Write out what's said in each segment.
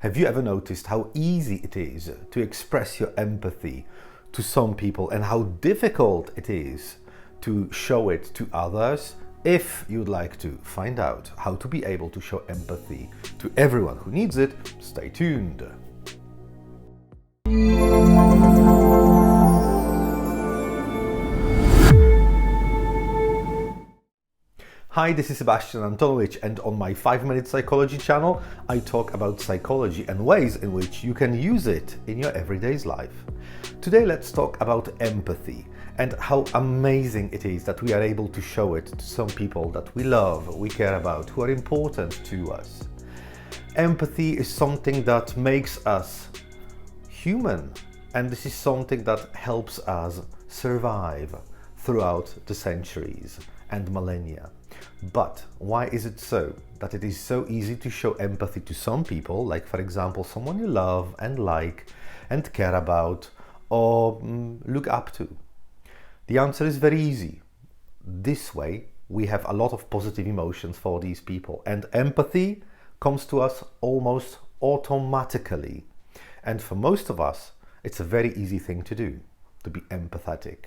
Have you ever noticed how easy it is to express your empathy to some people and how difficult it is to show it to others? If you'd like to find out how to be able to show empathy to everyone who needs it, stay tuned. Hi, this is Sebastian Antonovich, and on my 5-Minute Psychology channel, I talk about psychology and ways in which you can use it in your everyday life. Today, let's talk about empathy and how amazing it is that we are able to show it to some people that we love, we care about, who are important to us. Empathy is something that makes us human, and this is something that helps us survive throughout the centuries and millennia. But why is it so that it is so easy to show empathy to some people, like for example someone you love and like and care about or look up to? The answer is very easy. This way we have a lot of positive emotions for these people, and empathy comes to us almost automatically. And for most of us, it's a very easy thing to do, to be empathetic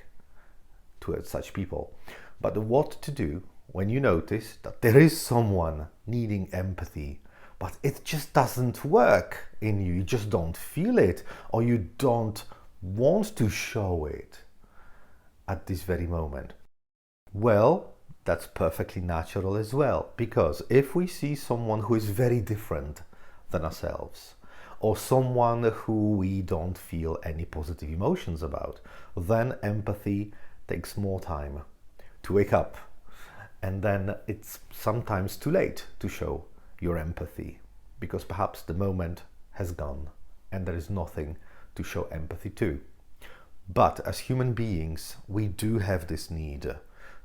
towards such people. But what to do when you notice that there is someone needing empathy, but it just doesn't work in you, you just don't feel it, or you don't want to show it at this very moment? Well, that's perfectly natural as well, because if we see someone who is very different than ourselves, or someone who we don't feel any positive emotions about, then empathy takes more time to wake up. And then it's sometimes too late to show your empathy, because perhaps the moment has gone and there is nothing to show empathy to. But as human beings, we do have this need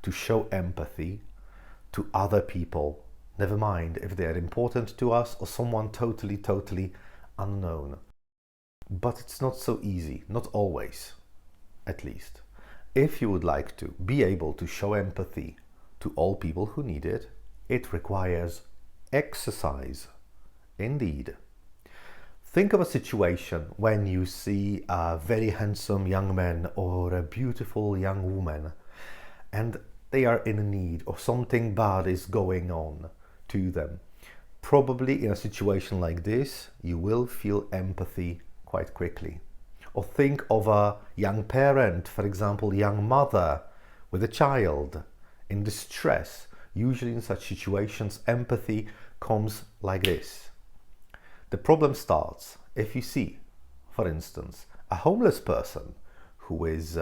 to show empathy to other people, never mind if they are important to us or someone totally unknown. But it's not so easy, not always, at least. If you would like to be able to show empathy to all people who need it, it requires exercise. Indeed. Think of a situation when you see a very handsome young man or a beautiful young woman and they are in need or something bad is going on to them. Probably in a situation like this, you will feel empathy quite quickly. Or think of a young parent, for example, young mother with a child in distress. Usually in such situations, empathy comes like this. The problem starts if you see, for instance, a homeless person who is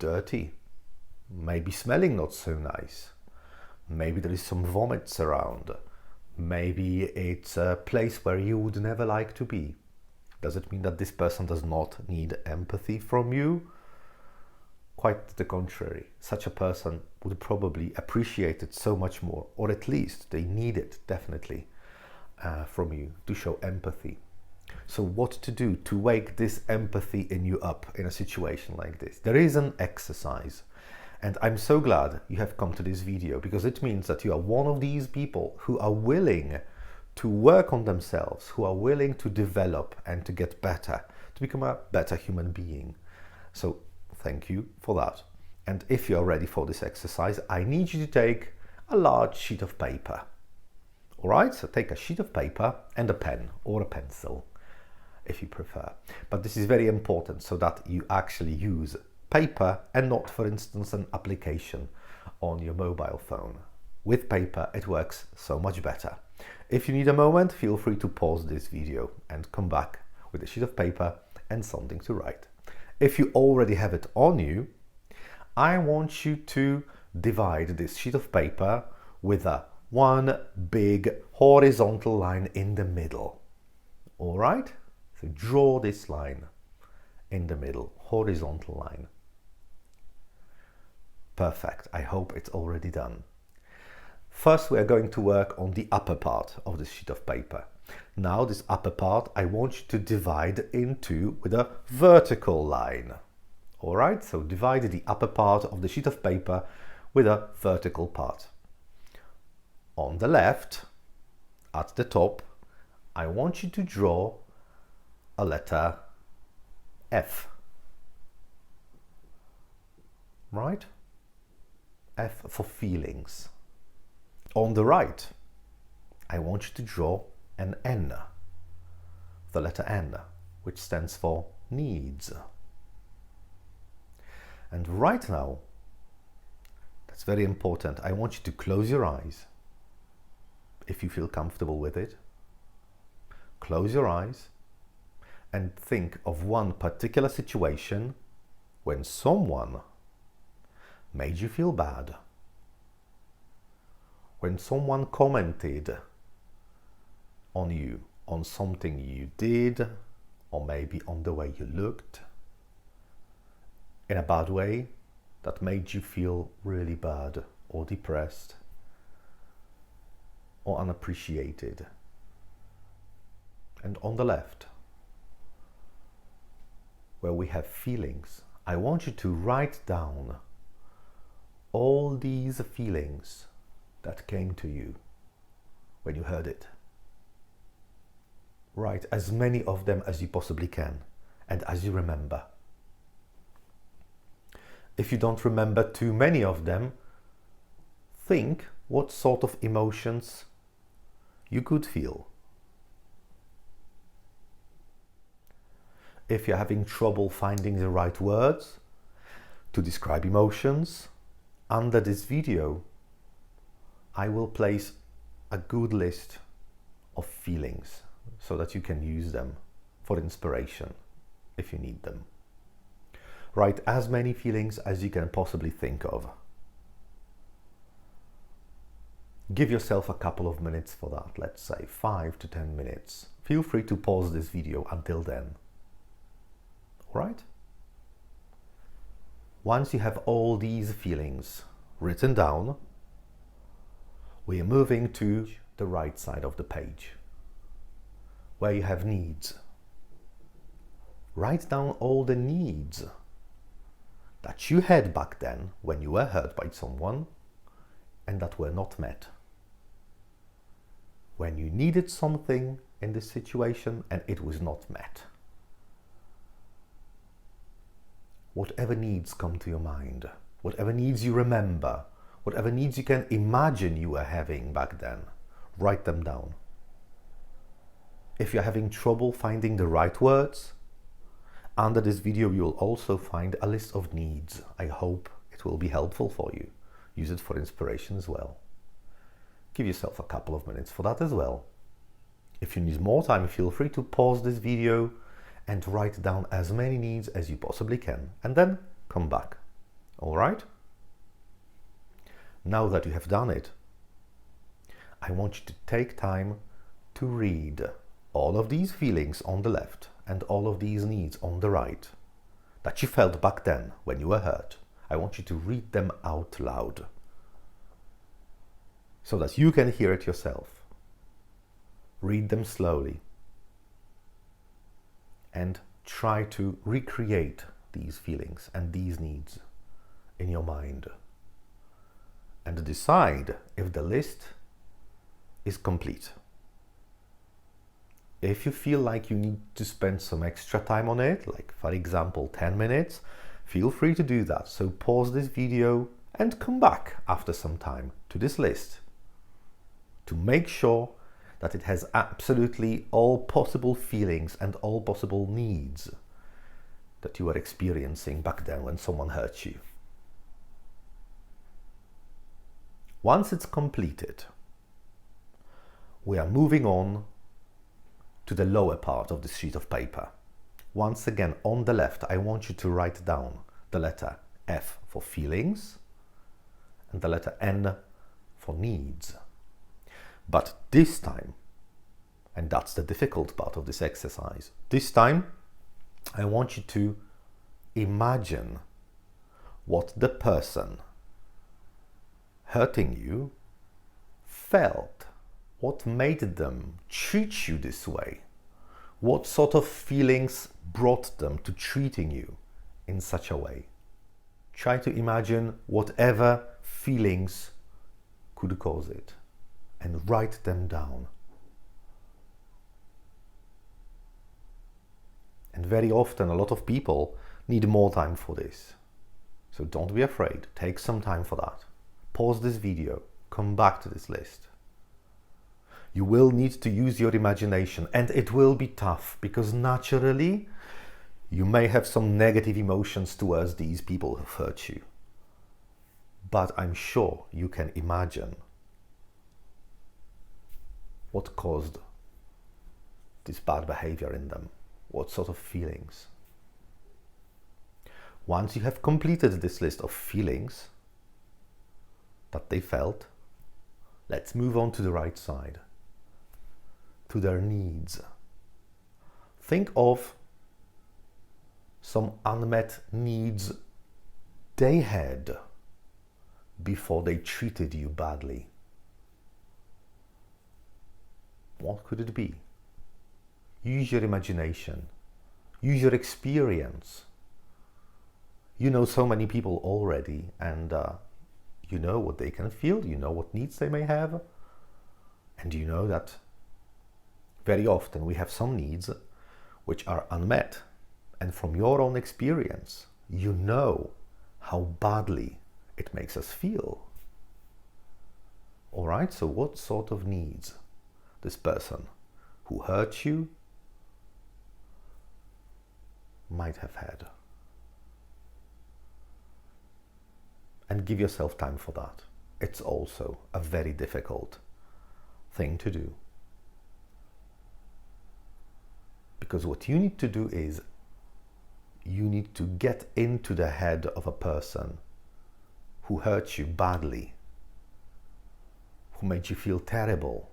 dirty, maybe smelling not so nice, maybe there is some vomits around, maybe it's a place where you would never like to be. Does it mean that this person does not need empathy from you? Quite the contrary. Such a person would probably appreciate it so much more, or at least they need it definitely from you to show empathy. So what to do to wake this empathy in you up in a situation like this? There is an exercise, and I'm so glad you have come to this video, because it means that you are one of these people who are willing to work on themselves, who are willing to develop and to get better, to become a better human being. So thank you for that. And if you are ready for this exercise, I need you to take a large sheet of paper. All right, so take a sheet of paper and a pen or a pencil, if you prefer. But this is very important so that you actually use paper and not, for instance, an application on your mobile phone. With paper, it works so much better. If you need a moment, feel free to pause this video and come back with a sheet of paper and something to write. If you already have it on you, I want you to divide this sheet of paper with a one big horizontal line in the middle. All right? So draw this line in the middle, horizontal line. Perfect. I hope it's already done. First, we are going to work on the upper part of the sheet of paper. Now, this upper part, I want you to divide into with a vertical line. All right, so divide the upper part of the sheet of paper with a vertical part. On the left, at the top, I want you to draw a letter F. Right? F for feelings. On the right, I want you to draw an N, the letter N, which stands for needs. And right now, that's very important, I want you to close your eyes, if you feel comfortable with it. Close your eyes and think of one particular situation when someone made you feel bad, when someone commented on you, on something you did, or maybe on the way you looked, in a bad way that made you feel really bad or depressed or unappreciated. And on the left, where we have feelings, I want you to write down all these feelings that came to you when you heard it. Write as many of them as you possibly can and as you remember. If you don't remember too many of them, think what sort of emotions you could feel. If you're having trouble finding the right words to describe emotions, under this video, I will place a good list of feelings so that you can use them for inspiration if you need them. Write as many feelings as you can possibly think of. Give yourself a couple of minutes for that, let's say 5 to 10 minutes. Feel free to pause this video until then. All right? Once you have all these feelings written down, we are moving to the right side of the page, where you have needs. Write down all the needs that you had back then when you were hurt by someone and that were not met. When you needed something in this situation and it was not met. Whatever needs come to your mind, whatever needs you remember, whatever needs you can imagine you were having back then, write them down. If you're having trouble finding the right words, under this video you'll also find a list of needs. I hope it will be helpful for you. Use it for inspiration as well. Give yourself a couple of minutes for that as well. If you need more time, feel free to pause this video and write down as many needs as you possibly can, and then come back. All right? Now that you have done it, I want you to take time to read all of these feelings on the left and all of these needs on the right that you felt back then when you were hurt. I want you to read them out loud so that you can hear it yourself. Read them slowly and try to recreate these feelings and these needs in your mind and decide if the list is complete. If you feel like you need to spend some extra time on it, like for example 10 minutes, feel free to do that. So pause this video and come back after some time to this list to make sure that it has absolutely all possible feelings and all possible needs that you were experiencing back then when someone hurt you. Once it's completed, we are moving on to the lower part of this sheet of paper. Once again, on the left, I want you to write down the letter F for feelings and the letter N for needs. But this time, and that's the difficult part of this exercise, this time I want you to imagine what the person hurting you felt. What made them treat you this way? What sort of feelings brought them to treating you in such a way? Try to imagine whatever feelings could cause it and write them down. And very often, a lot of people need more time for this. So don't be afraid. Take some time for that. Pause this video. Come back to this list. You will need to use your imagination, and it will be tough because naturally you may have some negative emotions towards these people who've hurt you. But I'm sure you can imagine what caused this bad behavior in them, what sort of feelings. Once you have completed this list of feelings that they felt, let's move on to the right side, to their needs. Think of some unmet needs they had before they treated you badly. What could it be? Use your imagination. Use your experience. You know so many people already, and you know what they can feel, you know what needs they may have, and you know that very often we have some needs which are unmet. And from your own experience, you know how badly it makes us feel. All right, so what sort of needs this person who hurt you might have had? And give yourself time for that. It's also a very difficult thing to do. Because what you need to do is you need to get into the head of a person who hurt you badly, who made you feel terrible,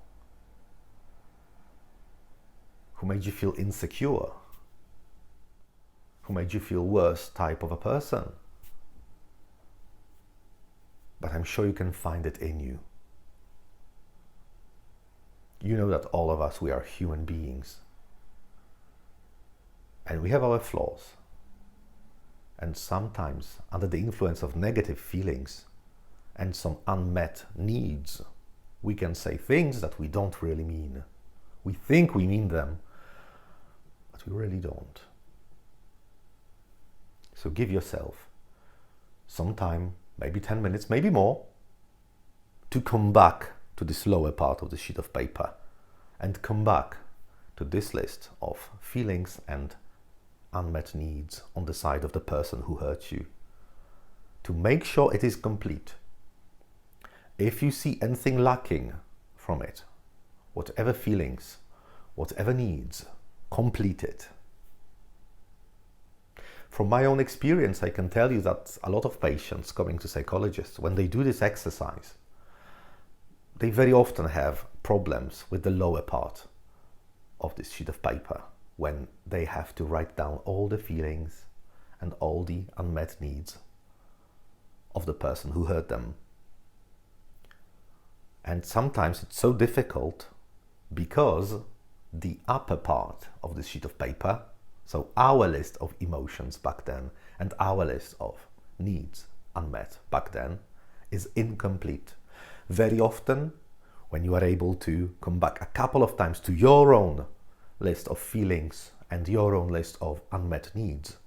who made you feel insecure, who made you feel worse type of a person. But I'm sure you can find it in you. You know that all of us, we are human beings. And we have our flaws. And sometimes, under the influence of negative feelings and some unmet needs, we can say things that we don't really mean. We think we mean them, but we really don't. So give yourself some time, maybe 10 minutes, maybe more, to come back to this lower part of the sheet of paper and come back to this list of feelings and unmet needs on the side of the person who hurt you, to make sure it is complete. If you see anything lacking from it, whatever feelings, whatever needs, complete it. From my own experience, I can tell you that a lot of patients coming to psychologists, when they do this exercise, they very often have problems with the lower part of this sheet of paper, when they have to write down all the feelings and all the unmet needs of the person who hurt them. And sometimes it's so difficult because the upper part of the sheet of paper, so our list of emotions back then and our list of needs unmet back then, is incomplete. Very often, when you are able to come back a couple of times to your own list of feelings and your own list of unmet needs,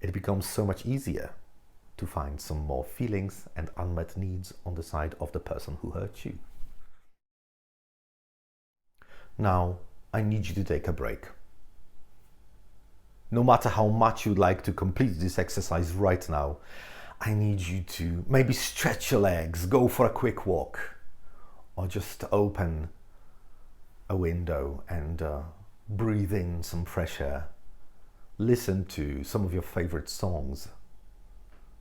it becomes so much easier to find some more feelings and unmet needs on the side of the person who hurt you. Now, I need you to take a break. No matter how much you'd like to complete this exercise right now, I need you to maybe stretch your legs, go for a quick walk, or just open a window and breathe in some fresh air. Listen to some of your favorite songs.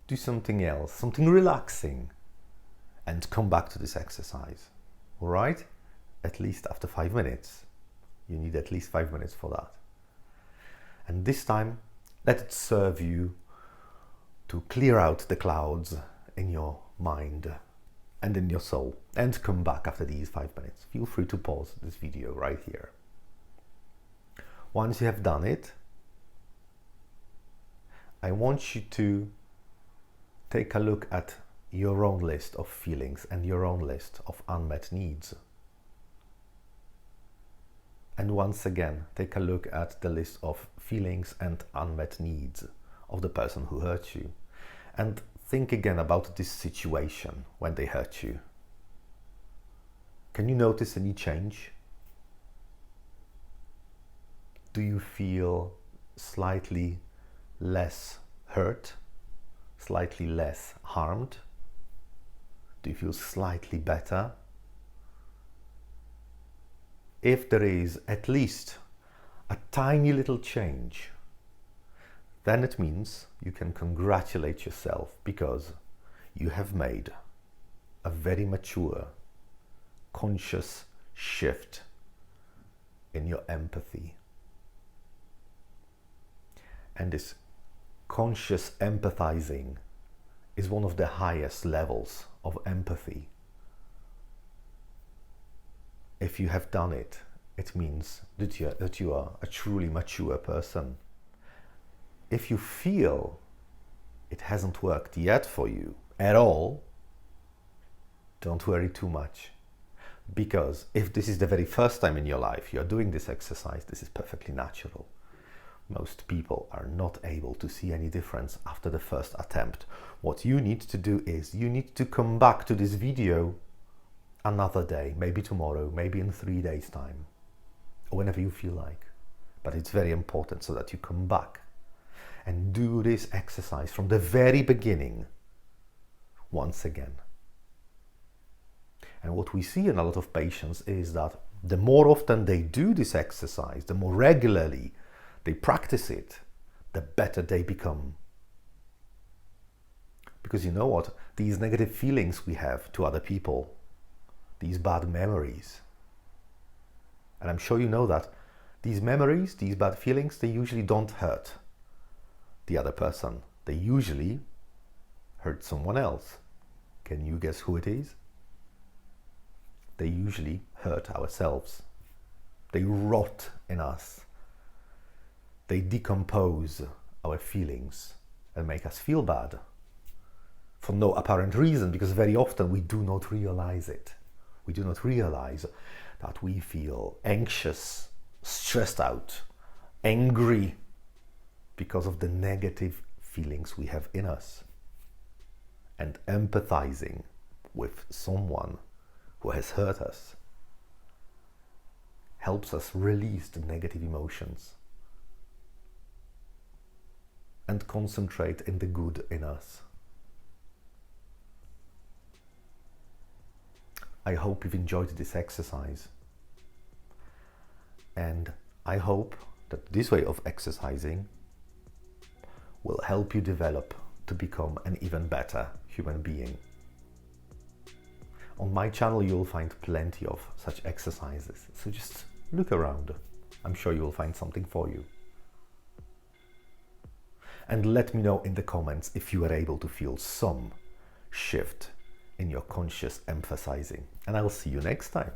Do something else, something relaxing, and come back to this exercise. All right? At least after 5 minutes. You need at least 5 minutes for that. And this time, let it serve you to clear out the clouds in your mind and in your soul, and come back after these 5 minutes. Feel free to pause this video right here. Once you have done it, I want you to take a look at your own list of feelings and your own list of unmet needs. And once again, take a look at the list of feelings and unmet needs of the person who hurt you. And think again about this situation when they hurt you. Can you notice any change? Do you feel slightly less hurt? Slightly less harmed? Do you feel slightly better? If there is at least a tiny little change, then it means you can congratulate yourself because you have made a very mature, conscious shift in your empathy. And this conscious empathizing is one of the highest levels of empathy. If you have done it, it means that you are a truly mature person. If you feel it hasn't worked yet for you at all, don't worry too much. Because if this is the very first time in your life you're doing this exercise, this is perfectly natural. Most people are not able to see any difference after the first attempt. What you need to do is you need to come back to this video another day, maybe tomorrow, maybe in 3 days' time, or whenever you feel like. But it's very important so that you come back and do this exercise from the very beginning once again. And what we see in a lot of patients is that the more often they do this exercise, the more regularly they practice it, the better they become. Because you know what? These negative feelings we have to other people, these bad memories, and I'm sure you know that these memories, these bad feelings, they usually don't hurt the other person. They usually hurt someone else. Can you guess who it is? They usually hurt ourselves. They rot in us. They decompose our feelings and make us feel bad for no apparent reason, because very often we do not realize it. We do not realize that we feel anxious, stressed out, angry because of the negative feelings we have in us. And empathizing with someone who has hurt us helps us release the negative emotions and concentrate in the good in us. I hope you've enjoyed this exercise, and I hope that this way of exercising will help you develop to become an even better human being. On my channel you'll find plenty of such exercises, so just look around. I'm sure you'll find something for you. And let me know in the comments if you are able to feel some shift in your conscious emphasizing. And I'll see you next time.